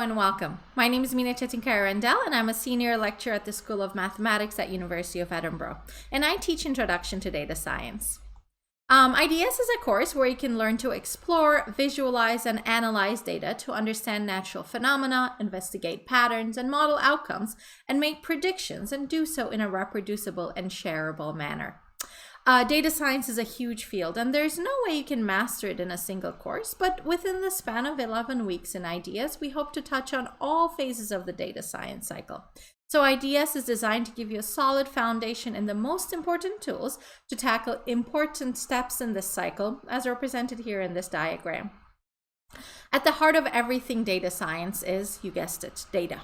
and welcome. My name is Çetinkaya-Rundel and I'm a senior lecturer at the School of Mathematics at University of Edinburgh, and I teach Introduction to Data Science. IDS is a course where you can learn to explore, visualize, and analyze data to understand natural phenomena, investigate patterns, and model outcomes, and make predictions, and do so in a reproducible and shareable manner. Data science is a huge field, and there's no way you can master it in a single course, but within the span of 11 weeks in IDS, we hope to touch on all phases of the data science cycle. So IDS is designed to give you a solid foundation in the most important tools to tackle important steps in this cycle, as represented here in this diagram. At the heart of everything data science is, you guessed it, data.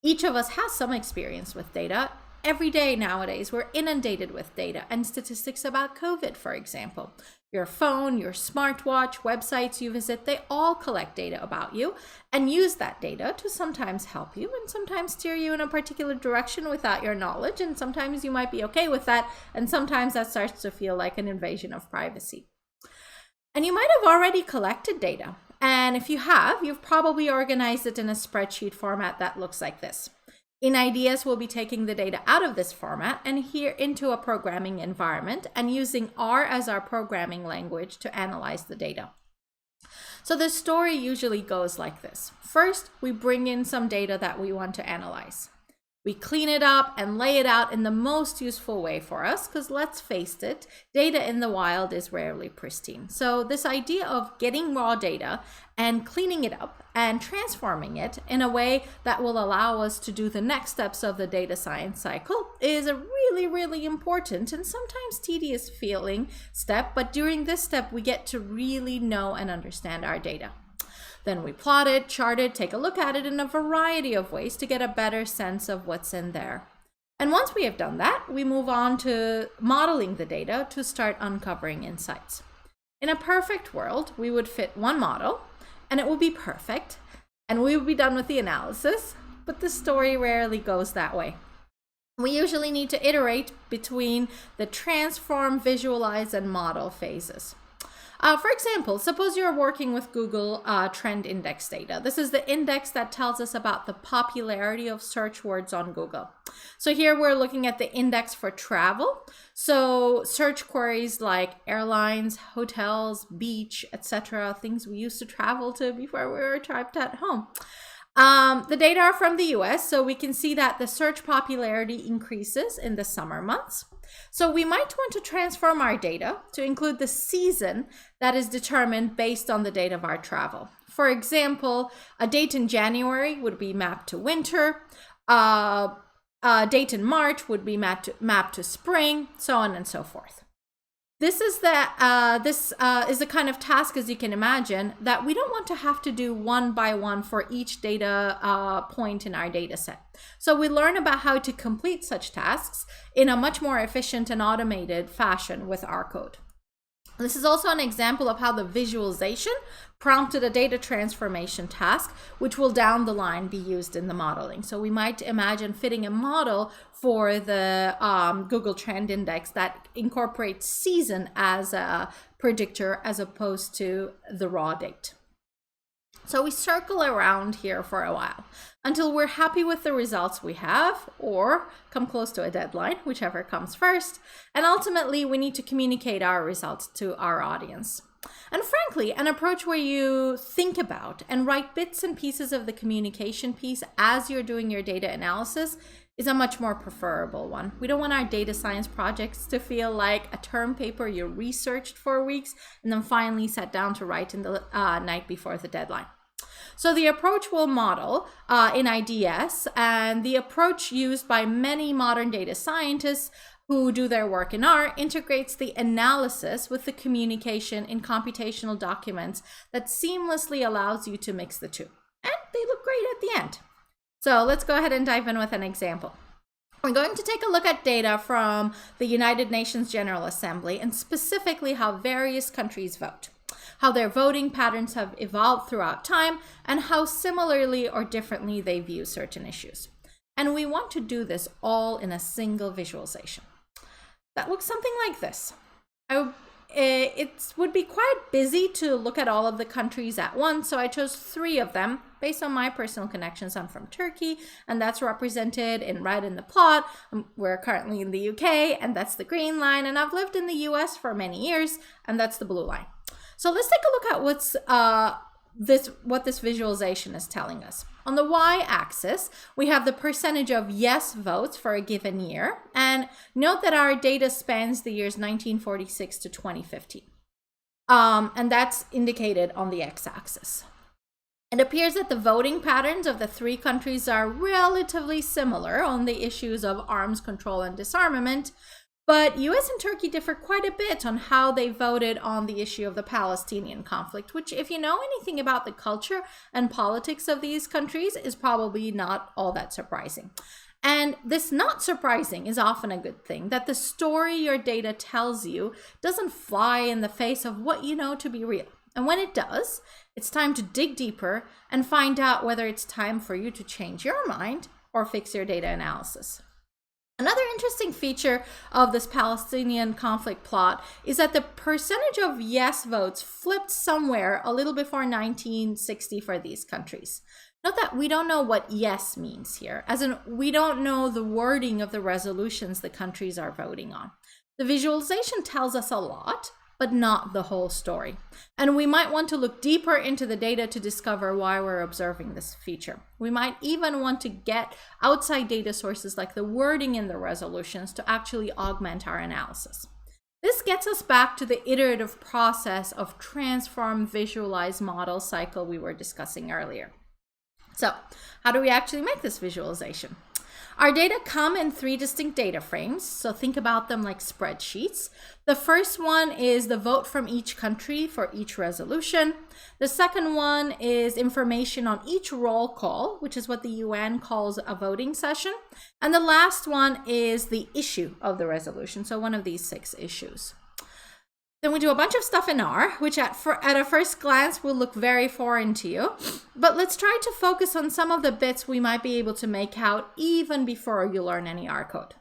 Each of us has some experience with data. Every day nowadays, we're inundated with data and statistics about COVID, for example. Your phone, your smartwatch, websites you visit, they all collect data about you and use that data to sometimes help you and sometimes steer you in a particular direction without your knowledge. And sometimes you might be okay with that. And sometimes that starts to feel like an invasion of privacy. And you might have already collected data. And if you have, you've probably organized it in a spreadsheet format that looks like this. In IDS, we'll be taking the data out of this format and here into a programming environment and using R as our programming language to analyze the data. So the story usually goes like this. First, we bring in some data that we want to analyze. We clean it up and lay it out in the most useful way for us, because let's face it, data in the wild is rarely pristine. So this idea of getting raw data and cleaning it up and transforming it in a way that will allow us to do the next steps of the data science cycle is a really important and sometimes tedious feeling step, but during this step we get to really know and understand our data. Then we plot it, chart it, take a look at it in a variety of ways to get a better sense of what's in there. And once we have done that, we move on to modeling the data to start uncovering insights. In a perfect world, we would fit one model and it would be perfect and we would be done with the analysis, but the story rarely goes that way. We usually need to iterate between the transform, visualize, and model phases. For example, suppose you're working with Google Trend Index data. This is the index that tells us about the popularity of search words on Google. So here we're looking at the index for travel. So search queries like airlines, hotels, beach, etc., things we used to travel to before we were trapped at home. The data are from the US, so we can see that the search popularity increases in the summer months. So we might want to transform our data to include the season that is determined based on the date of our travel. For example, a date in January would be mapped to winter, a date in March would be mapped to spring, so on and so forth. This is the kind of task, as you can imagine, that we don't want to have to do one by one for each data point in our data set. So we learn about how to complete such tasks in a much more efficient and automated fashion with R code. This is also an example of how the visualization prompted a data transformation task, which will down the line be used in the modeling. So we might imagine fitting a model for the Google Trend Index that incorporates season as a predictor as opposed to the raw date. So we circle around here for a while until we're happy with the results we have or come close to a deadline, whichever comes first. And ultimately, we need to communicate our results to our audience. And frankly, an approach where you think about and write bits and pieces of the communication piece as you're doing your data analysis is a much more preferable one. We don't want our data science projects to feel like a term paper you researched for weeks and then finally sat down to write in the night before the deadline. So the approach we'll model in IDS, and the approach used by many modern data scientists who do their work in R, integrates the analysis with the communication in computational documents that seamlessly allows you to mix the two. And they look great at the end. So let's go ahead and dive in with an example. We're going to take a look at data from the United Nations General Assembly and specifically how various countries vote, how their voting patterns have evolved throughout time, and how similarly or differently they view certain issues. And we want to do this all in a single visualization. That looks something like this. it would be quite busy to look at all of the countries at once, so I chose 3 of them based on my personal connections. I'm from Turkey, and that's represented in red in the plot. We're currently in the UK, and that's the green line, and I've lived in the US for many years, and that's the blue line. So let's take a look at what this visualization is telling us. On the y-axis, we have the percentage of yes votes for a given year. And note that our data spans the years 1946 to 2015. And that's indicated on the x-axis. It appears that the voting patterns of the 3 countries are relatively similar on the issues of arms control and disarmament, but US and Turkey differ quite a bit on how they voted on the issue of the Palestinian conflict, which, if you know anything about the culture and politics of these countries, is probably not all that surprising. And this not surprising is often a good thing, that the story your data tells you doesn't fly in the face of what you know to be real. And when it does, it's time to dig deeper and find out whether it's time for you to change your mind or fix your data analysis. Another interesting feature of this Palestinian conflict plot is that the percentage of yes votes flipped somewhere a little before 1960 for these countries. Note that we don't know what yes means here, as in we don't know the wording of the resolutions the countries are voting on. The visualization tells us a lot, but not the whole story. And we might want to look deeper into the data to discover why we're observing this feature. We might even want to get outside data sources like the wording in the resolutions to actually augment our analysis. This gets us back to the iterative process of transform, visualize, model cycle we were discussing earlier. So, how do we actually make this visualization? Our data come in 3 distinct data frames, so think about them like spreadsheets. The first one is the vote from each country for each resolution. The second one is information on each roll call, which is what the UN calls a voting session. And the last one is the issue of the resolution, so one of these 6 issues. Then we do a bunch of stuff in R, which at a first glance will look very foreign to you. But let's try to focus on some of the bits we might be able to make out even before you learn any R code.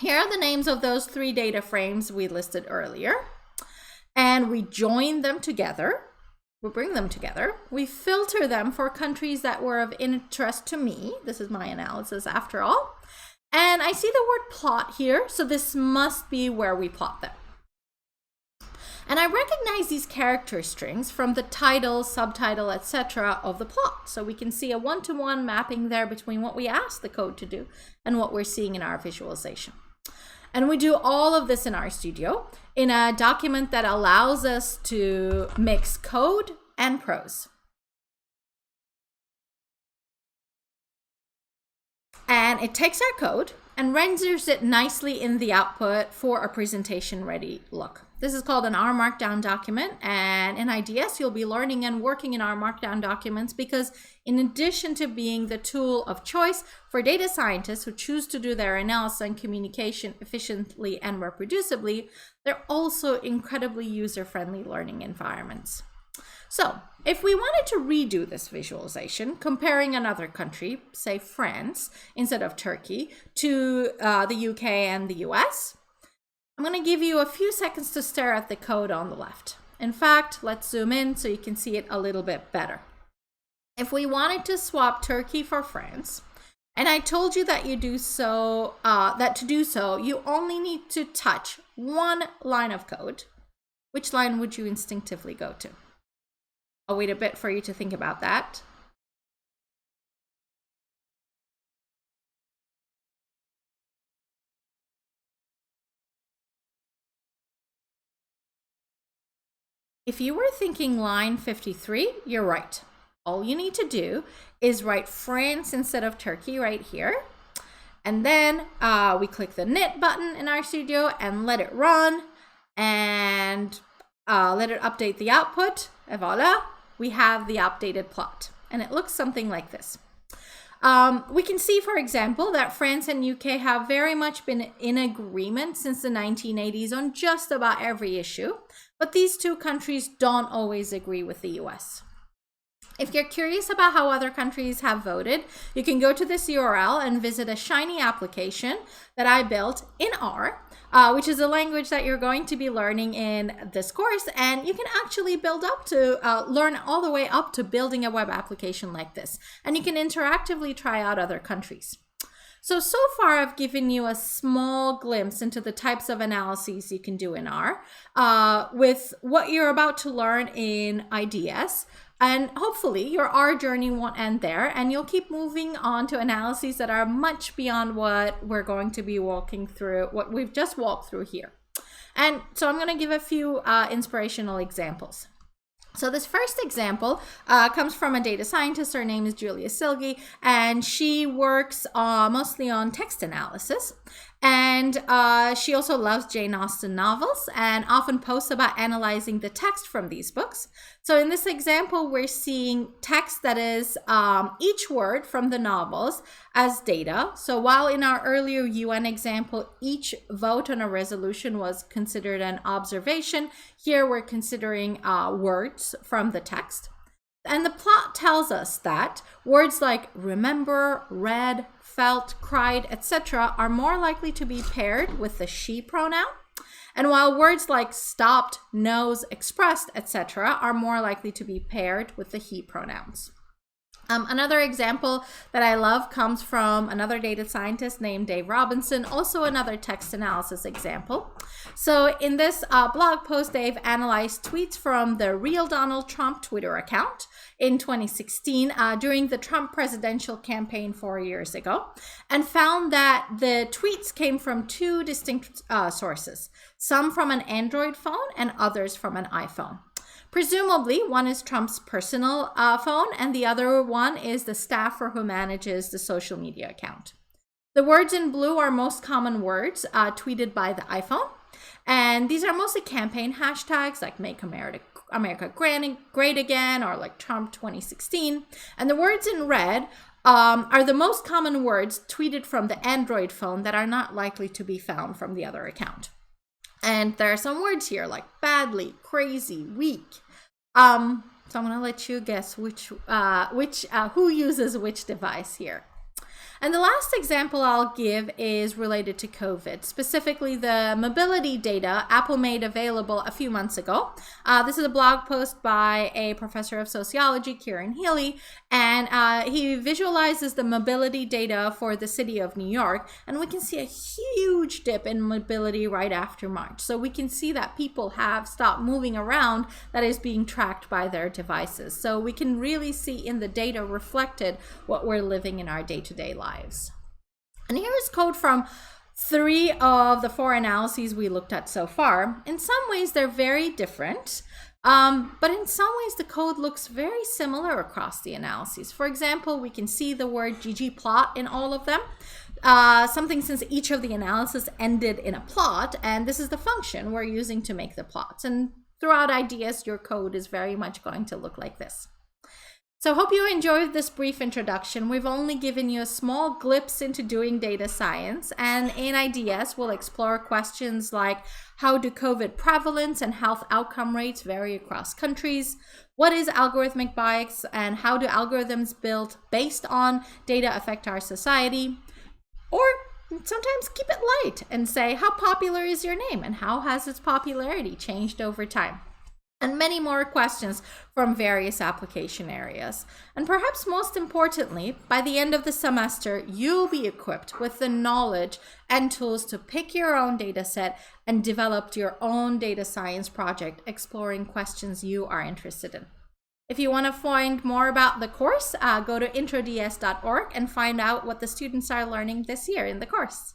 Here are the names of those 3 data frames we listed earlier. And we join them together. We bring them together. We filter them for countries that were of interest to me. This is my analysis after all. And I see the word plot here, so this must be where we plot them. And I recognize these character strings from the title, subtitle, etc. of the plot. So we can see a one-to-one mapping there between what we asked the code to do and what we're seeing in our visualization. And we do all of this in RStudio in a document that allows us to mix code and prose. And it takes our code and renders it nicely in the output for a presentation-ready look. This is called an R Markdown document, and in IDS you'll be learning and working in R Markdown documents because in addition to being the tool of choice for data scientists who choose to do their analysis and communication efficiently and reproducibly, they're also incredibly user-friendly learning environments. So if we wanted to redo this visualization, comparing another country, say France, instead of Turkey, to the UK and the US, I'm going to give you a few seconds to stare at the code on the left. In fact, let's zoom in so you can see it a little bit better. If we wanted to swap Turkey for France, and I told you that to do so, you only need to touch one line of code, which line would you instinctively go to? I'll wait a bit for you to think about that. If you were thinking line 53, you're right. All you need to do is write France instead of Turkey right here. And then we click the knit button in RStudio and let it run and let it update the output. And voila, we have the updated plot. And it looks something like this. We can see, for example, that France and UK have very much been in agreement since the 1980s on just about every issue, but these 2 countries don't always agree with the US. If you're curious about how other countries have voted, you can go to this URL and visit a Shiny application that I built in R, which is a language that you're going to be learning in this course. And you can actually build up to learn all the way up to building a web application like this. And you can interactively try out other countries. So far I've given you a small glimpse into the types of analyses you can do in R with what you're about to learn in IDS. And hopefully your R journey won't end there, and you'll keep moving on to analyses that are much beyond what we're going to be walking through, what we've just walked through here. And so I'm going to give a few inspirational examples. So this first example comes from a data scientist. Her name is Julia Silge, and she works mostly on text analysis. And she also loves Jane Austen novels and often posts about analyzing the text from these books. So in this example, we're seeing text that is each word from the novels as data. So while in our earlier UN example, each vote on a resolution was considered an observation, here we're considering words from the text. And the plot tells us that words like remember, read, felt, cried, etc. are more likely to be paired with the she pronoun. And while words like stopped, knows, expressed, etc. are more likely to be paired with the he pronouns. Another example that I love comes from another data scientist named Dave Robinson, also another text analysis example. So in this blog post, Dave analyzed tweets from the real Donald Trump Twitter account in 2016 during the Trump presidential campaign 4 years ago, and found that the tweets came from two distinct sources, some from an Android phone and others from an iPhone. Presumably, one is Trump's personal phone, and the other one is the staffer who manages the social media account. The words in blue are most common words tweeted by the iPhone, and these are mostly campaign hashtags like Make America Great Again or like Trump 2016. And the words in red are the most common words tweeted from the Android phone that are not likely to be found from the other account. And there are some words here like badly, crazy, weak. So I'm going to let you guess who uses which device here. And the last example I'll give is related to COVID, specifically the mobility data Apple made available a few months ago. This is a blog post by a professor of sociology, Kieran Healy, and he visualizes the mobility data for the city of New York, and we can see a huge dip in mobility right after March. So we can see that people have stopped moving around that is being tracked by their devices. So we can really see in the data reflected what we're living in our day-to-day lives. And here is code from 3 of the 4 analyses we looked at so far. In some ways, they're very different, but in some ways, the code looks very similar across the analyses. For example, we can see the word ggplot in all of them, something since each of the analyses ended in a plot, and this is the function we're using to make the plots. And throughout IDS, your code is very much going to look like this. So hope you enjoyed this brief introduction. We've only given you a small glimpse into doing data science, and in IDS, we'll explore questions like how do COVID prevalence and health outcome rates vary across countries? What is algorithmic bias, and how do algorithms built based on data affect our society? Or sometimes keep it light and say, how popular is your name, and how has its popularity changed over time? And many more questions from various application areas. And perhaps most importantly, by the end of the semester, you'll be equipped with the knowledge and tools to pick your own data set and develop your own data science project exploring questions you are interested in. If you want to find more about the course, go to introds.org and find out what the students are learning this year in the course.